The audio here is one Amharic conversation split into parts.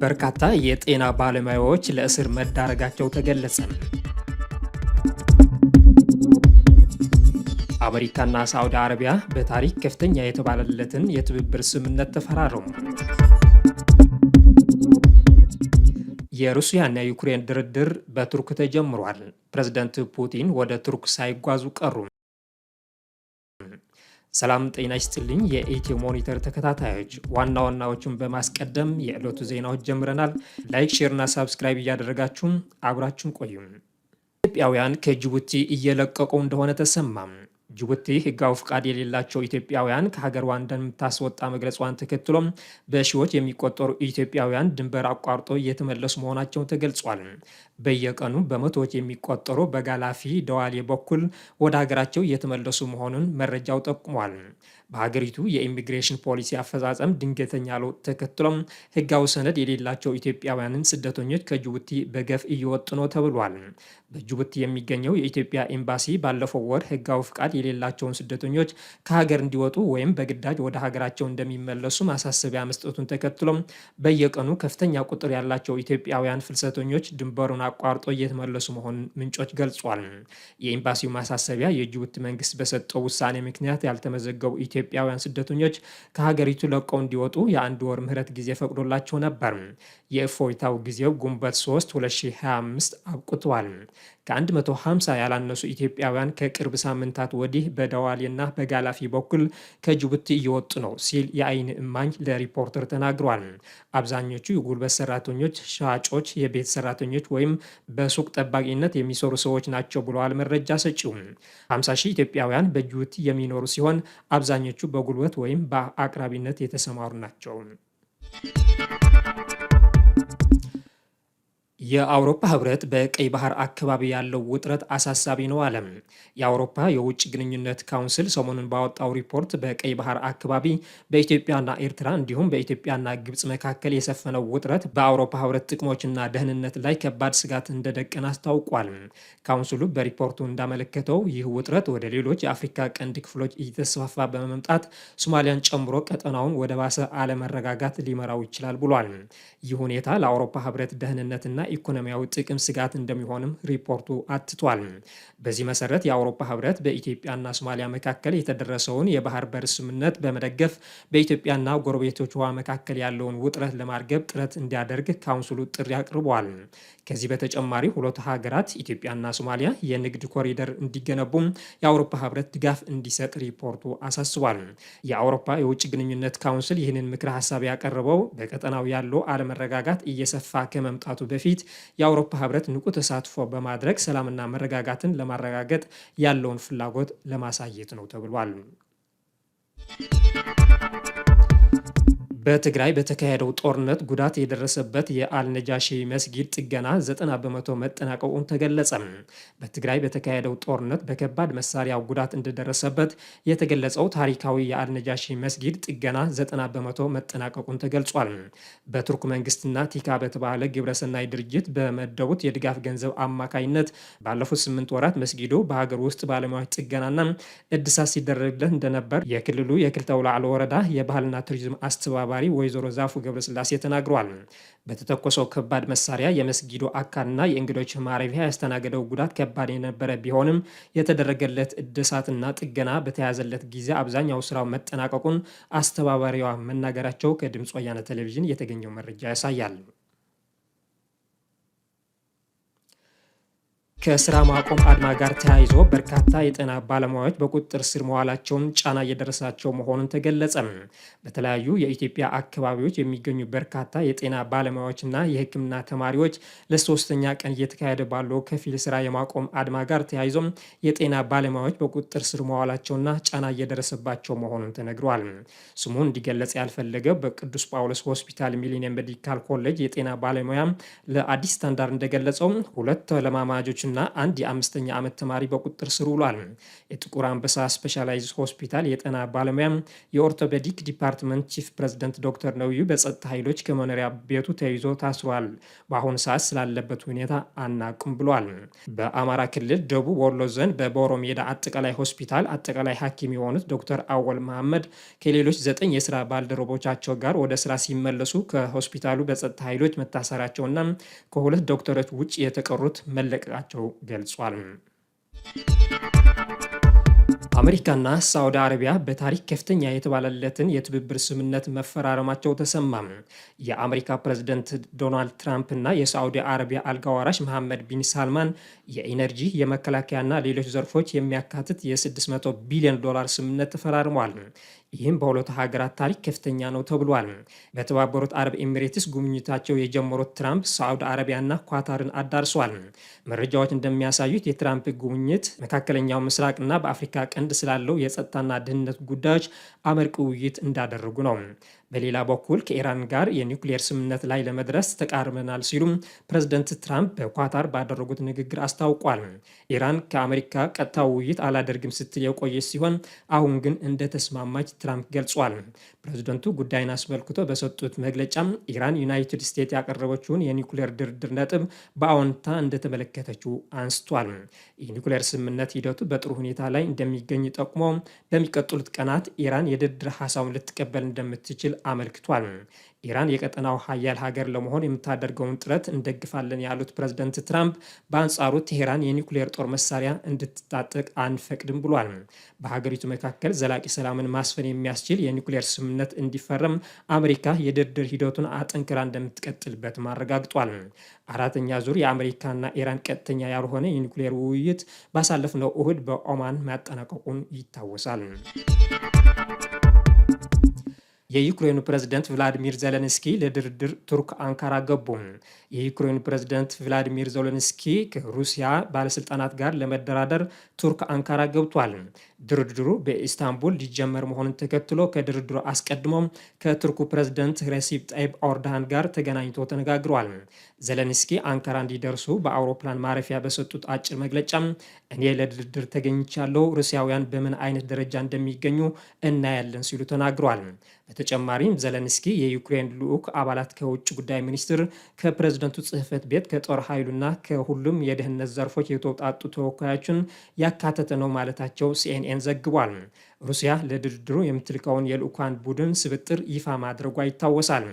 በርካታ የጤና ባለሙያዎች ለእስር መዳረጋቸው ተገለጸ። አሜሪካና ሳዑዲ አረቢያ በታሪክ ከፍተኛ የተባለለትን የትብብር ስምምነት ተፈራረሙ። የሩሲያና የዩክሬን ድርድር በቱርክ ተጀምሯል። ፕሬዝዳንት ፑቲን ወደ ቱርክ ሳይጓዙ ቀሩ። ሰላም ጤና ይስጥልኝ። የኢትዮ ሞኒተር ተከታታዮች ዋና ዋናዎቹን በማስቀደም የዕለቱ ዜናዎች ጀምረናል። ላይክ፣ ሼር እና ሳብስክራይብ እያደረጋችሁን አብራችሁን ቆዩም። ኢትዮጵያውያን ከጅቡቲ እየለቀቁ እንደሆነ ተሰማም። ጅቡቲ ሕጋዊ ፍቃድ የሌላቸው ኢትዮጵያውያን ከሀገሯ እንደምታስወጣ መግለጿን ተከትሎም በሺዎች የሚቆጠሩ ኢትዮጵያውያን ድንበር አቋርጦ እየተመለሱ መሆናቸው ተገልጿል። በየቀኑ በመቶዎች የሚቆጠሩ በጋላፊ ደዋሌ በኩል ወደ ሀገራቸው እየተመለሱ መሆኑን መረጃው ጠቁሟል። በሀገሪቱ የኢሚግሬሽን ፖሊሲ አፈጻጸም ድንገተኛ ለውጥ ተከትሎም ሕጋዊ ሰነድ የሌላቸው ኢትዮጵያውያንን ስደተኞች ከጅቡቲ በገፍ እየወጡ ነው ተብሏል። በጅቡቲ የሚገኘው የኢትዮጵያ ኤምባሲ ባለፈው ወር ሕጋዊ ፍቃድ የሌላቸውን ስደተኞች ከሀገር እንዲወጡ ወይም በግዳጅ ወደ ሀገራቸው እንደሚመለሱ ማሳሰቢያ መስጠቱን ተከትሎም በየቀኑ ከፍተኛ ቁጥር ያላቸው ኢትዮጵያውያን ፍልሰተኞች ድንበሩን አቋርጦ እየተመለሱ መሆኑን ምንጮች ገልጿል። የኤምባሲው ማሳሰቢያ የጅቡቲ መንግስት በሰጠው ውሳኔ ምክንያት ያልተመዘገቡ ኢትዮጵያውያን ስደተኞች ከሀገሪቱ ለቀው እንዲወጡ የአንድ ወር ምህረት ጊዜ ፈቅዶላቸው ነበር። የእፎይታው ጊዜው ግንቦት 3 2025 አብቅቷል። ከ150 ያላነሱ ኢትዮጵያውያን ከቅርብ ሳምንታት ወዲህ በደዋሌና በጋላፊ በኩል ከጅቡቲ እየወጡ ነው ሲል የአይን እማኝ ለሪፖርተር ተናግሯል። አብዛኞቹ የጉልበት ሰራተኞች፣ ሻጮች፣ የቤት ሰራተኞች ወይም በሱቅ ጠባቂነት የሚሰሩ ሰዎች ናቸው ብለዋል መረጃ ሰጪው። 50 ሺህ ኢትዮጵያውያን በጅቡቲ የሚኖሩ ሲሆን አብዛኞቹ በጉልበት ወይም በአቅራቢነት የተሰማሩ ናቸው። የአውሮፓ ህብረት በቀይ ባህር አካባቢ ያለው ውጥረት አሳሳቢ ነው አለ። የአውሮፓ የውጭ ግንኙነት ካውንስል ሰሞኑን ባወጣው ሪፖርት በቀይ ባህር አካባቢ በኢትዮጵያና ኤርትራ እንዲሁም በኢትዮጵያና ግብጽ መካከል የሰፈነው ውጥረት በአውሮፓ ህብረት ጥቅሞችና ደህንነት ላይ ከባድ ስጋት እንደደቀን አስታውቋል። ካውንስሉ በሪፖርቱ እንዳመለከተው ይህ ውጥረት ወደ ሌሎች የአፍሪካ ቀንድ ክፍሎች እየተስፋፋ በመምጣት ሶማሊያን ጨምሮ ቀጠናውን ወደ ባሰ አለመረጋጋት ሊመራው ይችላል ብሏል። ይህ ሁኔታ ለአውሮፓ ህብረት ደህንነትና ኢኮኖሚያዊ ጥቅም ስጋት እንደሚሆንም ሪፖርቱ አትቷል። በዚህ መሰረት የአውሮፓ ህብረት በኢትዮጵያና ሶማሊያ መካከል የተደረሰውን የባህር በር ስምምነት በመደገፍ በኢትዮጵያና ጎረቤቶቿ መካከል ያለውን ውጥረት ለማርገብ ጥረት እንዲያደርግ ካውንስሉ ጥሪ አቅርቧል። ከዚህ በተጨማሪ ሁለቱ ሀገራት ኢትዮጵያና ሶማሊያ የንግድ ኮሪደር እንዲገነቡም የአውሮፓ ህብረት ድጋፍ እንዲሰጥ ሪፖርቱ አሳስቧል። የአውሮፓ የውጭ ግንኙነት ካውንስል ይህንን ምክረ ሀሳብ ያቀረበው በቀጠናው ያለው አለመረጋጋት እየሰፋ ከመምጣቱ በፊት የአውሮፓ ህብረት ንቁ ተሳትፎ በማድረግ ሰላምና መረጋጋትን ለማረጋገጥ ያለውን ፍላጎት ለማሳየት ነው ተብሏል። በትግራይ በተካሄደው ጦርነት ጉዳት የደረሰበት የአልነጃሺ መስጊድ ጥገና 90 በመቶ መጠናቀቁን ተገለጸ። በትግራይ በተካሄደው ጦርነት በከባድ መሳሪያው ጉዳት እንደደረሰበት የተገለጸው ታሪካዊ የአልነጃሺ መስጊድ ጥገና 90 በመቶ መጠናቀቁን ተገልጿል። በቱርክ መንግስትና ቲካ በተባለ ግብረሰናይ ድርጅት በመደቡት የድጋፍ ገንዘብ አማካይነት ባለፉት 8 ወራት መስጊዱ በሀገር ውስጥ ባለሙያዎች ጥገናና እድሳት ሲደረግለት እንደነበር የክልሉ የክልተ አውላዕሎ ወረዳ የባህልና ቱሪዝም አስተባባሪ ወይዘሮ ዛፉ ገብረስላሴ ተናግሯል። በተተኮሰው ከባድ መሳሪያ የመስጊዱ አካልና የእንግዶች ማረፊያ ያስተናገደው ጉዳት ከባድ የነበረ ቢሆንም የተደረገለት እድሳትና ጥገና በተያዘለት ጊዜ አብዛኛው ስራው መጠናቀቁን አስተባባሪዋ መናገራቸው ከድምፅ ወያነ ቴሌቪዥን የተገኘው መረጃ ያሳያል። ከስራ ማቆም አድማ ጋር ተያይዞ በርካታ የጤና ባለሙያዎች በቁጥጥር ስር መዋላቸውን ጫና እየደረሳቸው መሆኑን ተገለጸ። በተለያዩ የኢትዮጵያ አካባቢዎች የሚገኙ በርካታ የጤና ባለሙያዎችና የሕክምና ተማሪዎች ለሶስተኛ ቀን እየተካሄደ ባለው ከፊል ስራ የማቆም አድማ ጋር ተያይዞ የጤና ባለሙያዎች በቁጥጥር ስር መዋላቸውና ጫና እየደረሰባቸው መሆኑን ተነግሯል። ስሙ እንዲገለጽ ያልፈለገ በቅዱስ ጳውሎስ ሆስፒታል ሚሊኒየም ሜዲካል ኮሌጅ የጤና ባለሙያ ለአዲስ ስታንዳርድ እንደገለጸው ሁለት ተለማማጆችን ፖሊስና አንድ የ5ኛ ዓመት ተማሪ በቁጥጥር ስር ውሏል። የጥቁር አንበሳ ስፔሻላይዝድ ሆስፒታል የጤና ባለሙያ የኦርቶፔዲክ ዲፓርትመንት ቺፍ ፕሬዝዳንት ዶክተር ነብዩ በጸጥታ ኃይሎች ከመኖሪያ ቤቱ ተይዞ ታስሯል። በአሁኑ ሰዓት ስላለበት ሁኔታ አናውቅም ብሏል። በአማራ ክልል ደቡብ ወሎ ዞን በቦሮ ሜዳ አጠቃላይ ሆስፒታል አጠቃላይ ሐኪም የሆኑት ዶክተር አወል መሐመድ ከሌሎች 9 የስራ ባልደረቦቻቸው ጋር ወደ ስራ ሲመለሱ ከሆስፒታሉ በጸጥታ ኃይሎች መታሰራቸውና ከሁለት ዶክተሮች ውጭ የተቀሩት መለቀቃቸው ገልጿል። አሜሪካና ሳዑዲ አረቢያ በታሪክ ከፍተኛ የተባለለትን የትብብር ስምምነት መፈራረማቸው ተሰማ። የአሜሪካ ፕሬዝደንት ዶናልድ ትራምፕ እና የሳዑዲ አረቢያ አልጋ ወራሽ መሐመድ ቢን ሳልማን የኢነርጂ የመከላከያና ሌሎች ዘርፎች የሚያካትት የ$600 ቢሊዮን ስምምነት ተፈራርመዋል። ይህም በሁለቱ ሀገራት ታሪክ ከፍተኛ ነው ተብሏል። በተባበሩት አረብ ኤሚሬትስ ጉብኝታቸው የጀመሩት ትራምፕ ሳዑዲ አረቢያና ኳታርን አዳርሷል። መረጃዎች እንደሚያሳዩት የትራምፕ ጉብኝት መካከለኛው ምስራቅና በአፍሪካ ቀንድ ስላለው የጸጥታና ደህንነት ጉዳዮች አመርቂ ውይይት እንዳደረጉ ነው። በሌላ በኩል ከኢራን ጋር የኒውክሌር ስምምነት ላይ ለመድረስ ተቃርበናል ሲሉም ፕሬዝደንት ትራምፕ በኳታር ባደረጉት ንግግር አስታውቋል። ኢራን ከአሜሪካ ቀጥታ ውይይት አላደርግም ስትል የቆየች ሲሆን አሁን ግን እንደተስማማች ትራምፕ ገልጿል። ፕሬዝደንቱ ጉዳይን አስመልክቶ በሰጡት መግለጫ ኢራን ዩናይትድ ስቴትስ ያቀረበችውን የኒውክሌር ድርድር ነጥብ በአዎንታ እንደተመለከተችው አንስቷል። የኒውክሌር ስምምነት ሂደቱ በጥሩ ሁኔታ ላይ እንደሚገኝ ጠቁሞ በሚቀጥሉት ቀናት ኢራን የድርድር ሀሳቡን ልትቀበል እንደምትችል አመልክቷል። ኢራን የቀጠናው ሀያል ሀገር ለመሆን የምታደርገውን ጥረት እንደግፋለን ያሉት ፕሬዝደንት ትራምፕ በአንጻሩ ቴሄራን የኒውክሌር ጦር መሳሪያ እንድትታጠቅ አንፈቅድም ብሏል። በሀገሪቱ መካከል ዘላቂ ሰላምን ማስፈን የሚያስችል የኒውክሌር ስምምነት እንዲፈረም አሜሪካ የድርድር ሂደቱን አጠንክራ እንደምትቀጥልበት አረጋግጧል። አራተኛ ዙር የአሜሪካና ኢራን ቀጥተኛ ያልሆነ የኒውክሌር ውይይት ባሳለፍነው እሁድ በኦማን ማጠናቀቁን ይታወሳል። የዩክሬኑ ፕሬዝደንት ቭላዲሚር ዜሌንስኪ ለድርድር ቱርክ አንካራ ገቡ። የዩክሬኑ ፕሬዝደንት ቭላዲሚር ዜሌንስኪ ከሩሲያ ባለስልጣናት ጋር ለመደራደር ቱርክ አንካራ ገብቷል። ድርድሩ በኢስታንቡል ሊጀመር መሆኑን ተከትሎ ከድርድሩ አስቀድሞ ከቱርኩ ፕሬዝደንት ሬሲፕ ጣይብ ኤርዶሃን ጋር ተገናኝቶ ተነጋግሯል። ዜሌንስኪ አንካራ እንዲደርሱ በአውሮፕላን ማረፊያ በሰጡት አጭር መግለጫ እኔ ለድርድር ተገኝቻለሁ፣ ሩሲያውያን በምን አይነት ደረጃ እንደሚገኙ እናያለን ሲሉ ተናግሯል። በተጨማሪም ዜሌንስኪ የዩክሬን ልዑክ አባላት ከውጭ ጉዳይ ሚኒስትር፣ ከፕሬዝደንቱ ጽህፈት ቤት፣ ከጦር ኃይሉና ከሁሉም የደህንነት ዘርፎች የተውጣጡ ተወካዮችን ያካተተ ነው ማለታቸው ሲኤንኤን ዘግቧል። ሩሲያ ለድርድሩ የምትልከውን የልዑካን ቡድን ስብጥር ይፋ ማድረጓ ይታወሳል።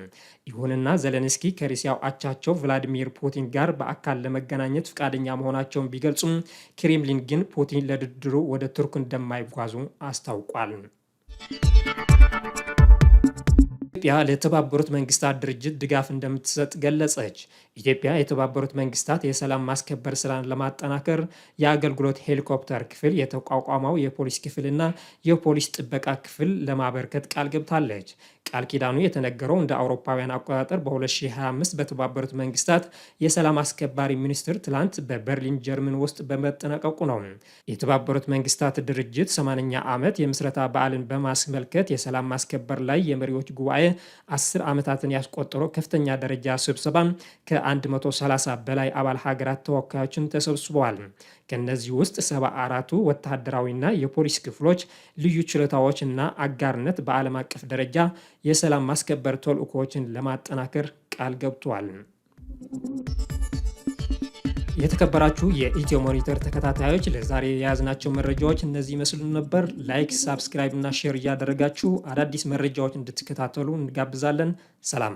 ይሁንና ዜሌንስኪ ከሩሲያው አቻቸው ቭላዲሚር ፑቲን ጋር በአካል ለመገናኘት ፈቃደኛ መሆናቸውን ቢገልጹም ክሬምሊን ግን ፑቲን ለድርድሩ ወደ ቱርክ እንደማይጓዙ አስታውቋል። ኢትዮጵያ ለተባበሩት መንግስታት ድርጅት ድጋፍ እንደምትሰጥ ገለጸች። ኢትዮጵያ የተባበሩት መንግስታት የሰላም ማስከበር ስራን ለማጠናከር የአገልግሎት ሄሊኮፕተር ክፍል፣ የተቋቋመው የፖሊስ ክፍልና የፖሊስ ጥበቃ ክፍል ለማበርከት ቃል ገብታለች። ቃል ኪዳኑ የተነገረው እንደ አውሮፓውያን አቆጣጠር በ2025 በተባበሩት መንግስታት የሰላም አስከባሪ ሚኒስትር ትላንት በበርሊን ጀርመን ውስጥ በመጠናቀቁ ነው። የተባበሩት መንግስታት ድርጅት 80ኛ ዓመት የምስረታ በዓልን በማስመልከት የሰላም ማስከበር ላይ የመሪዎች ጉባኤ 10 ዓመታትን ያስቆጠረው ከፍተኛ ደረጃ ስብሰባ ከ130 በላይ አባል ሀገራት ተወካዮችን ተሰብስበዋል። ከነዚህ ውስጥ 74ቱ ወታደራዊና የፖሊስ ክፍሎች ልዩ ችሎታዎች እና አጋርነት በዓለም አቀፍ ደረጃ የሰላም ማስከበር ተልዕኮዎችን ለማጠናከር ቃል ገብቷል። የተከበራችሁ የኢትዮ ሞኒተር ተከታታዮች ለዛሬ የያዝናቸው መረጃዎች እነዚህ ይመስሉ ነበር። ላይክ፣ ሳብስክራይብ እና ሼር እያደረጋችሁ አዳዲስ መረጃዎች እንድትከታተሉ እንጋብዛለን። ሰላም።